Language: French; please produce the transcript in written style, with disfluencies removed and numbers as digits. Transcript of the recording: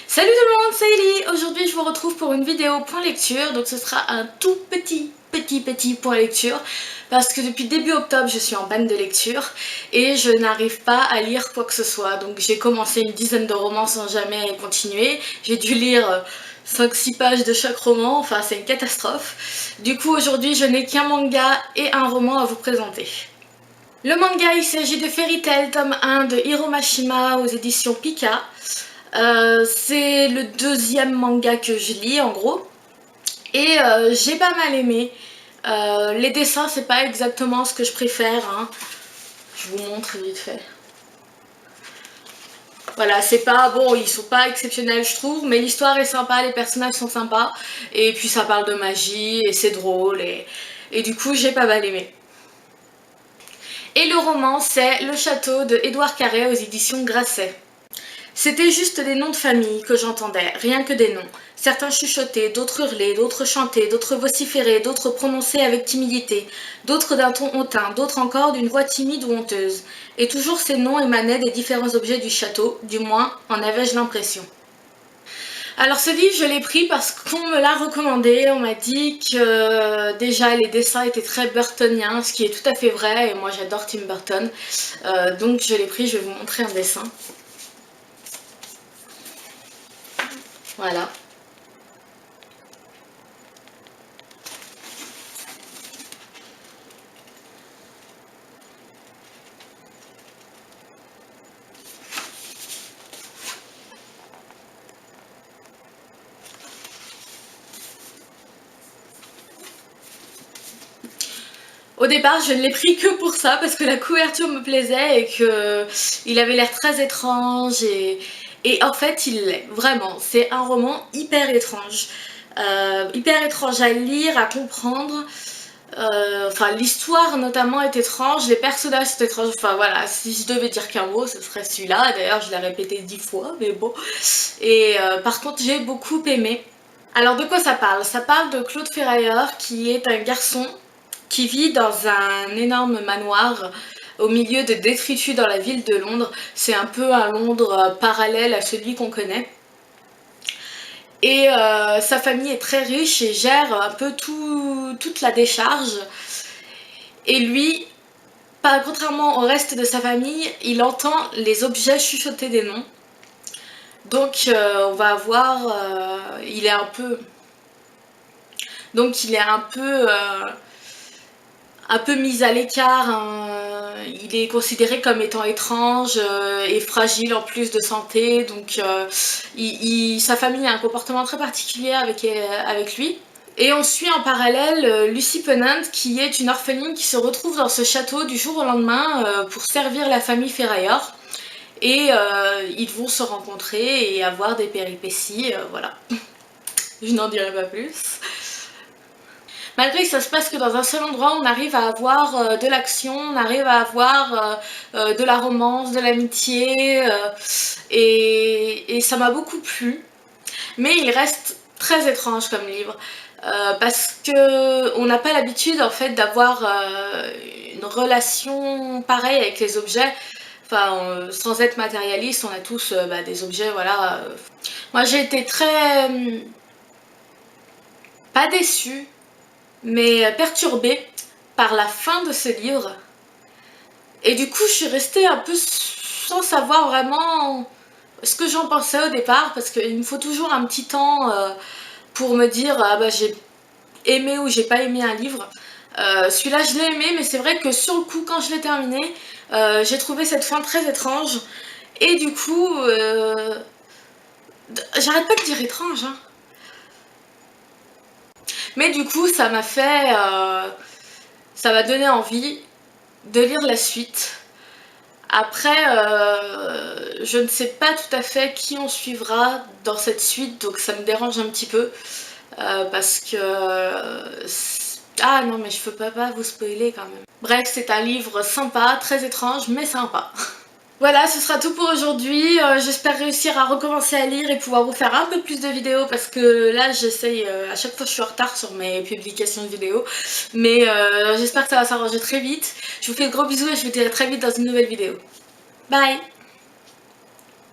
Salut tout le monde, c'est Ellie. Aujourd'hui je vous retrouve pour une vidéo point lecture. Donc ce sera un tout petit point lecture parce que depuis début octobre je suis en panne de lecture et je n'arrive pas à lire quoi que ce soit. Donc j'ai commencé une dizaine de romans sans jamais continuer. J'ai dû lire 5-6 pages de chaque roman, enfin c'est une catastrophe. Du coup aujourd'hui je n'ai qu'un manga et un roman à vous présenter. Le manga, il s'agit de Fairy Tail tome 1 de Hiro Mashima aux éditions Pika. C'est le deuxième manga que je lis en gros et j'ai pas mal aimé. Les dessins c'est pas exactement ce que je préfère, hein. Je vous montre vite fait. Voilà, c'est pas bon, ils sont pas exceptionnels je trouve, mais l'histoire est sympa, les personnages sont sympas et puis ça parle de magie et c'est drôle et du coup j'ai pas mal aimé. Et le roman c'est Le Château de Édouard Carré aux éditions Grasset. C'était juste des noms de famille que j'entendais, rien que des noms. Certains chuchotaient, d'autres hurlaient, d'autres chantaient, d'autres vociféraient, d'autres prononçaient avec timidité, d'autres d'un ton hautain, d'autres encore d'une voix timide ou honteuse. Et toujours ces noms émanaient des différents objets du château, du moins en avais-je l'impression. Alors ce livre je l'ai pris parce qu'on me l'a recommandé, on m'a dit que déjà les dessins étaient très burtoniens, ce qui est tout à fait vrai et moi j'adore Tim Burton, donc je l'ai pris, je vais vous montrer un dessin. Voilà. Au départ, je ne l'ai pris que pour ça, parce que la couverture me plaisait et qu'il avait l'air très étrange et en fait, il l'est, vraiment. C'est un roman hyper étrange à lire, à comprendre. Enfin, l'histoire notamment est étrange, les personnages sont étranges. Enfin voilà, si je devais dire qu'un mot, ce serait celui-là. D'ailleurs, je l'ai répété 10 fois, mais bon. Et par contre, j'ai beaucoup aimé. Alors de quoi ça parle? Ça parle de Claude Ferrailleur qui est un garçon qui vit dans un énorme manoir au milieu de détritus dans la ville de Londres. C'est un peu un Londres parallèle à celui qu'on connaît. Et sa famille est très riche et gère un peu toute la décharge. Et lui, contrairement au reste de sa famille, il entend les objets chuchoter des noms. Donc on va avoir... il est un peu... Donc il est un peu mis à l'écart, hein. Il est considéré comme étant étrange et fragile en plus de santé, donc sa famille a un comportement très particulier avec lui. Et on suit en parallèle Lucy Pennant qui est une orpheline qui se retrouve dans ce château du jour au lendemain pour servir la famille Ferrailleur. Et ils vont se rencontrer et avoir des péripéties, voilà. Je n'en dirai pas plus. Malgré que ça se passe que dans un seul endroit, on arrive à avoir de l'action, on arrive à avoir de la romance, de l'amitié, et ça m'a beaucoup plu. Mais il reste très étrange comme livre, parce que on n'a pas l'habitude en fait d'avoir une relation pareille avec les objets. Enfin, sans être matérialiste, on a tous des objets, voilà. Moi j'ai été très... pas déçue, mais perturbée par la fin de ce livre. Et du coup, je suis restée un peu sans savoir vraiment ce que j'en pensais au départ, parce qu'il me faut toujours un petit temps pour me dire ah bah j'ai aimé ou j'ai pas aimé un livre. Celui-là, je l'ai aimé, mais c'est vrai que sur le coup, quand je l'ai terminé, j'ai trouvé cette fin très étrange. Et du coup, j'arrête pas de dire étrange, hein. Mais du coup, ça m'a fait... ça m'a donné envie de lire la suite. Après, je ne sais pas tout à fait qui on suivra dans cette suite, donc ça me dérange un petit peu. Parce que... ah non, mais je peux pas vous spoiler quand même. Bref, c'est un livre sympa, très étrange, mais sympa. Voilà, ce sera tout pour aujourd'hui. J'espère réussir à recommencer à lire et pouvoir vous faire un peu plus de vidéos parce que là j'essaye, à chaque fois je suis en retard sur mes publications de vidéos. Mais j'espère que ça va s'arranger très vite. Je vous fais de gros bisous et je vous dirai très vite dans une nouvelle vidéo. Bye!